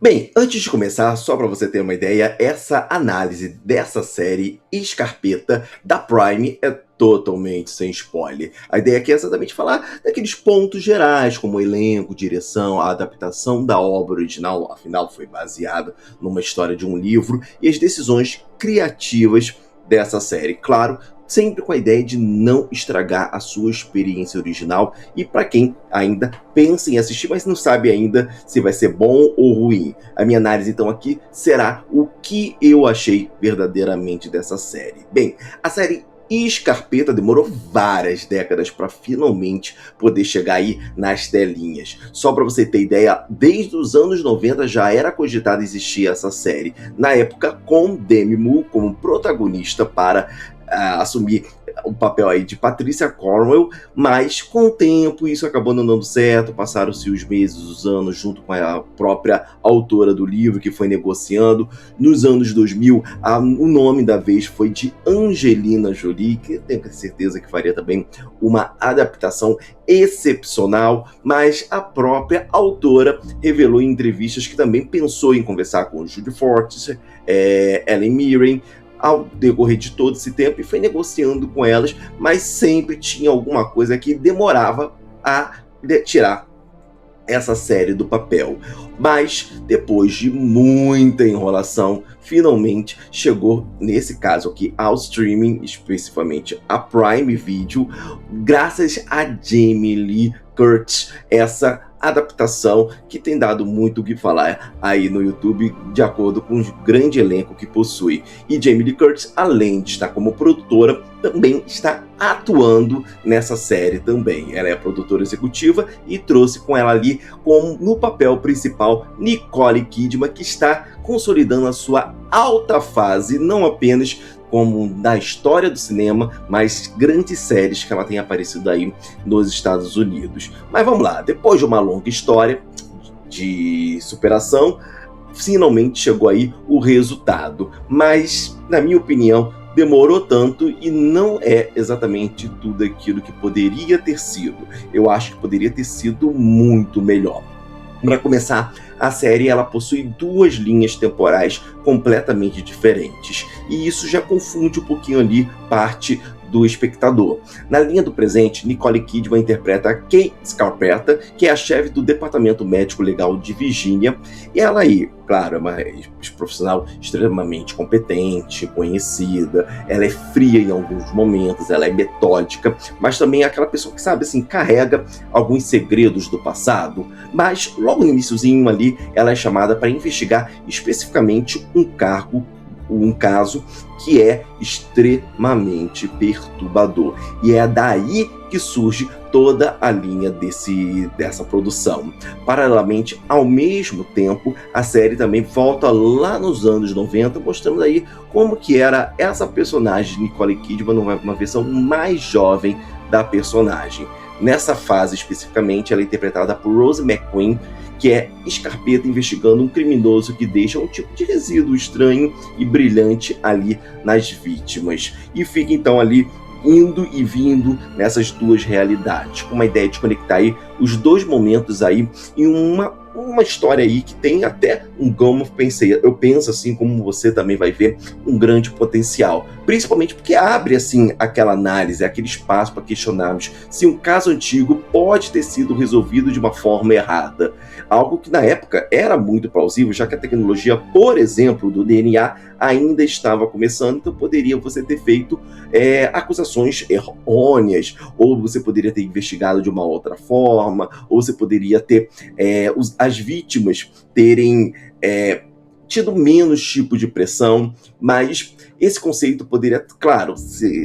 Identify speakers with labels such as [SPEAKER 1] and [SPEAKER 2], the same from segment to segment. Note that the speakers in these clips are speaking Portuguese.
[SPEAKER 1] Bem, antes de começar, só para você ter uma ideia, essa análise dessa série Escarpeta da Prime é totalmente sem spoiler. A ideia aqui é exatamente falar daqueles pontos gerais, como o elenco, direção, a adaptação da obra original, afinal foi baseada numa história de um livro, e as decisões criativas dessa série. Claro, sempre com a ideia de não estragar a sua experiência original e para quem ainda pensa em assistir, mas não sabe ainda se vai ser bom ou ruim. A minha análise então aqui será o que eu achei verdadeiramente dessa série. Bem, a série Escarpeta demorou várias décadas para finalmente poder chegar aí nas telinhas. Só para você ter ideia, desde os anos 90 já era cogitada existir essa série. Na época, com Demi Moore como protagonista para assumir o papel aí de Patricia Cornwell, mas com o tempo isso acabou não dando certo, passaram-se os meses, os anos, junto com a própria autora do livro, que foi negociando. Nos anos 2000, o nome da vez foi de Angelina Jolie, que eu tenho certeza que faria também uma adaptação excepcional, mas a própria autora revelou em entrevistas que também pensou em conversar com Judy Forster, Ellen Mirren, ao decorrer de todo esse tempo, e foi negociando com elas, mas sempre tinha alguma coisa que demorava a tirar essa série do papel. Mas depois de muita enrolação, finalmente chegou, nesse caso aqui, ao streaming, especificamente a Prime Video, graças a Jamie Lee Curtis, essa adaptação que tem dado muito o que falar aí no YouTube, de acordo com o grande elenco que possui. E Jamie Lee Curtis, além de estar como produtora, também está atuando nessa série também. Ela é a produtora executiva e trouxe com ela ali, como no papel principal, Nicole Kidman, que está consolidando a sua alta fase, não apenas como da história do cinema, mas grandes séries que ela tem aparecido aí nos Estados Unidos. Mas vamos lá, depois de uma longa história de superação, finalmente chegou aí o resultado. Mas, na minha opinião, demorou tanto e não é exatamente tudo aquilo que poderia ter sido. Eu acho que poderia ter sido muito melhor. Para começar, a série ela possui duas linhas temporais completamente diferentes, e isso já confunde um pouquinho ali parte do espectador. Na linha do presente, Nicole Kidman interpreta Kate Scarpetta, que é a chefe do Departamento Médico Legal de Virgínia, e ela aí, claro, é uma profissional extremamente competente, conhecida, ela é fria em alguns momentos, ela é metódica, mas também é aquela pessoa que, sabe, assim, carrega alguns segredos do passado. Mas logo no iniciozinho ali, ela é chamada para investigar especificamente um caso que é extremamente perturbador. E é daí que surge toda a linha dessa produção. Paralelamente, ao mesmo tempo, a série também volta lá nos anos 90, mostrando aí como que era essa personagem Nicole Kidman numa versão mais jovem da personagem. Nessa fase, especificamente, ela é interpretada por Rose McQueen, que é Escarpeta investigando um criminoso que deixa um tipo de resíduo estranho e brilhante ali nas vítimas. E fica então ali indo e vindo nessas duas realidades, com uma ideia de conectar aí os dois momentos aí em uma história aí que tem até eu penso assim, como você também vai ver, um grande potencial. Principalmente porque abre assim aquela análise, aquele espaço para questionarmos se um caso antigo pode ter sido resolvido de uma forma errada. Algo que na época era muito plausível, já que a tecnologia, por exemplo, do DNA ainda estava começando, então poderia você ter feito acusações errôneas, ou você poderia ter investigado de uma outra forma, ou você poderia ter as vítimas terem tido menos tipo de pressão, mas esse conceito poderia, claro,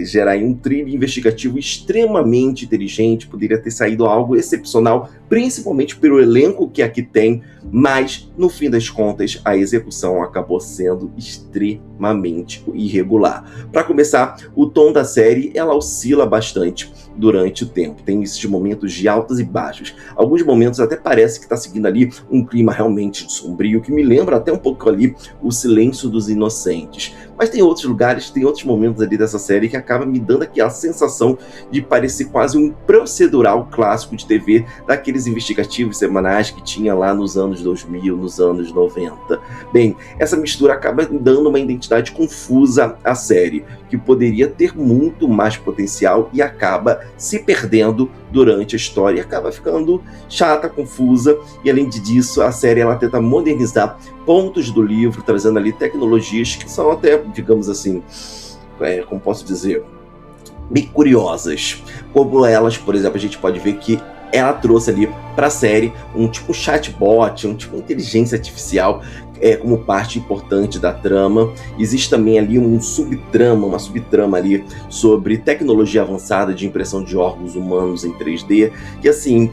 [SPEAKER 1] gerar um thriller investigativo extremamente inteligente, poderia ter saído algo excepcional, principalmente pelo elenco que aqui tem, mas, no fim das contas, a execução acabou sendo extremamente irregular. Para começar, o tom da série, ela oscila bastante durante o tempo. Tem esses momentos de altos e baixos. Alguns momentos até parece que está seguindo ali um clima realmente sombrio, que me lembra até um pouco ali O Silêncio dos Inocentes. Mas tem outros lugares, tem outros momentos ali dessa série que acaba me dando aquela sensação de parecer quase um procedural clássico de TV, daqueles investigativos semanais que tinha lá nos anos 2000, nos anos 90. Bem, essa mistura acaba dando uma identidade confusa à série, que poderia ter muito mais potencial e acaba se perdendo durante a história e acaba ficando chata, confusa, e além disso a série ela tenta modernizar pontos do livro, trazendo ali tecnologias que são até, digamos assim, como posso dizer, bem curiosas. Como elas, por exemplo, a gente pode ver que ela trouxe ali para a série um tipo chatbot, um tipo inteligência artificial como parte importante da trama. Existe também ali uma subtrama ali sobre tecnologia avançada de impressão de órgãos humanos em 3D, que assim,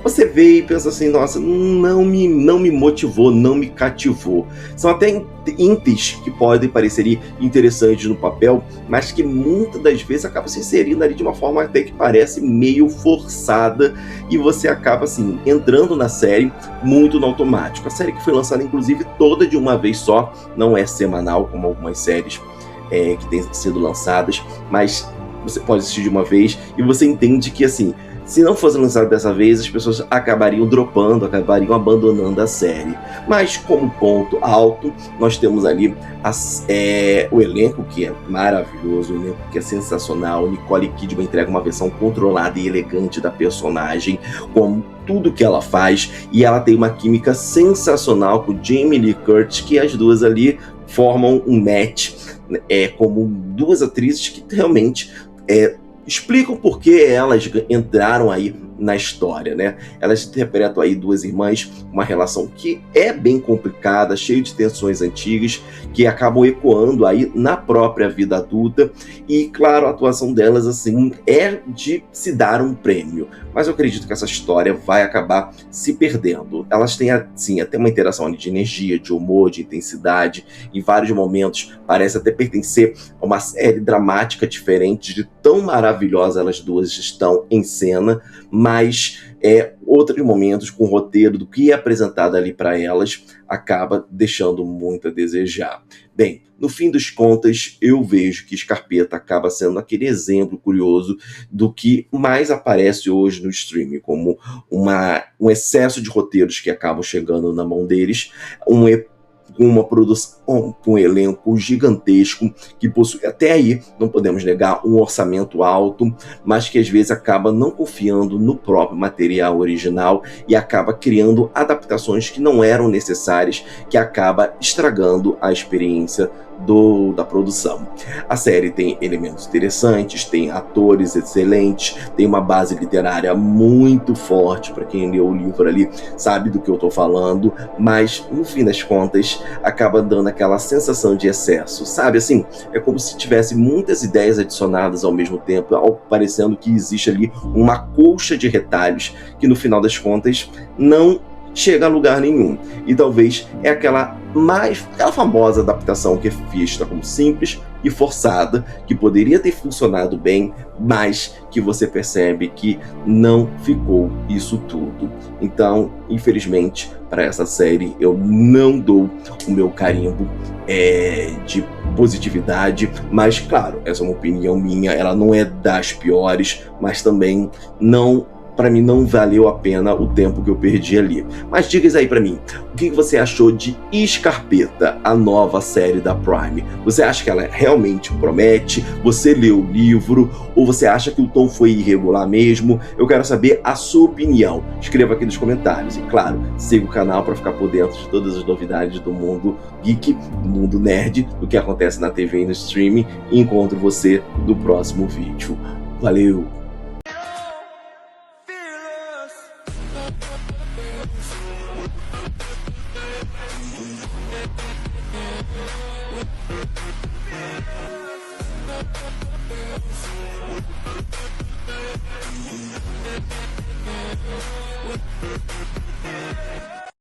[SPEAKER 1] você vê e pensa assim, nossa, não me motivou, não me cativou. São até intes que podem parecer interessantes no papel, mas que muitas das vezes acabam se inserindo ali de uma forma até que parece meio forçada, e você acaba assim, entrando na série muito no automático. A série que foi lançada inclusive toda de uma vez só, não é semanal como algumas séries que têm sido lançadas, mas você pode assistir de uma vez e você entende que assim, se não fosse lançado dessa vez, as pessoas acabariam dropando, acabariam abandonando a série. Mas como ponto alto, nós temos ali o elenco, que é maravilhoso, o elenco que é sensacional. Nicole Kidman entrega uma versão controlada e elegante da personagem, com tudo que ela faz, e ela tem uma química sensacional com Jamie Lee Curtis, que as duas ali formam um match, como duas atrizes que realmente explicam por que elas entraram aí na história, né? Elas interpretam aí duas irmãs, uma relação que é bem complicada, cheia de tensões antigas, que acabam ecoando aí na própria vida adulta, e claro, a atuação delas, assim, é de se dar um prêmio, mas eu acredito que essa história vai acabar se perdendo. Elas têm, assim, até uma interação ali de energia, de humor, de intensidade, em vários momentos parece até pertencer a uma série dramática diferente, de tão maravilhosa elas duas estão em cena, mas outros momentos com o roteiro do que é apresentado ali para elas acaba deixando muito a desejar. Bem, no fim das contas, eu vejo que Scarpetta acaba sendo aquele exemplo curioso do que mais aparece hoje no streaming, como um excesso de roteiros que acabam chegando na mão deles, com uma produção, com um elenco gigantesco, que possui, até aí, não podemos negar, um orçamento alto, mas que às vezes acaba não confiando no próprio material original e acaba criando adaptações que não eram necessárias, que acaba estragando a experiência da produção. A série tem elementos interessantes, tem atores excelentes, tem uma base literária muito forte, para quem leu o livro ali sabe do que eu estou falando, mas no fim das contas acaba dando aquela sensação de excesso, sabe? Assim, é como se tivesse muitas ideias adicionadas ao mesmo tempo, parecendo que existe ali uma colcha de retalhos que no final das contas não chega a lugar nenhum. E talvez é aquela famosa adaptação que é vista como simples e forçada, que poderia ter funcionado bem, mas que você percebe que não ficou isso tudo. Então, infelizmente, para essa série eu não dou o meu carimbo de positividade, mas claro, essa é uma opinião minha, ela não é das piores, mas também para mim não valeu a pena o tempo que eu perdi ali. Mas diga aí para mim, o que você achou de Scarpetta, a nova série da Prime? Você acha que ela realmente promete? Você leu o livro? Ou você acha que o tom foi irregular mesmo? Eu quero saber a sua opinião. Escreva aqui nos comentários. E claro, siga o canal para ficar por dentro de todas as novidades do mundo geek, do mundo nerd, do que acontece na TV e no streaming. E encontro você no próximo vídeo. Valeu!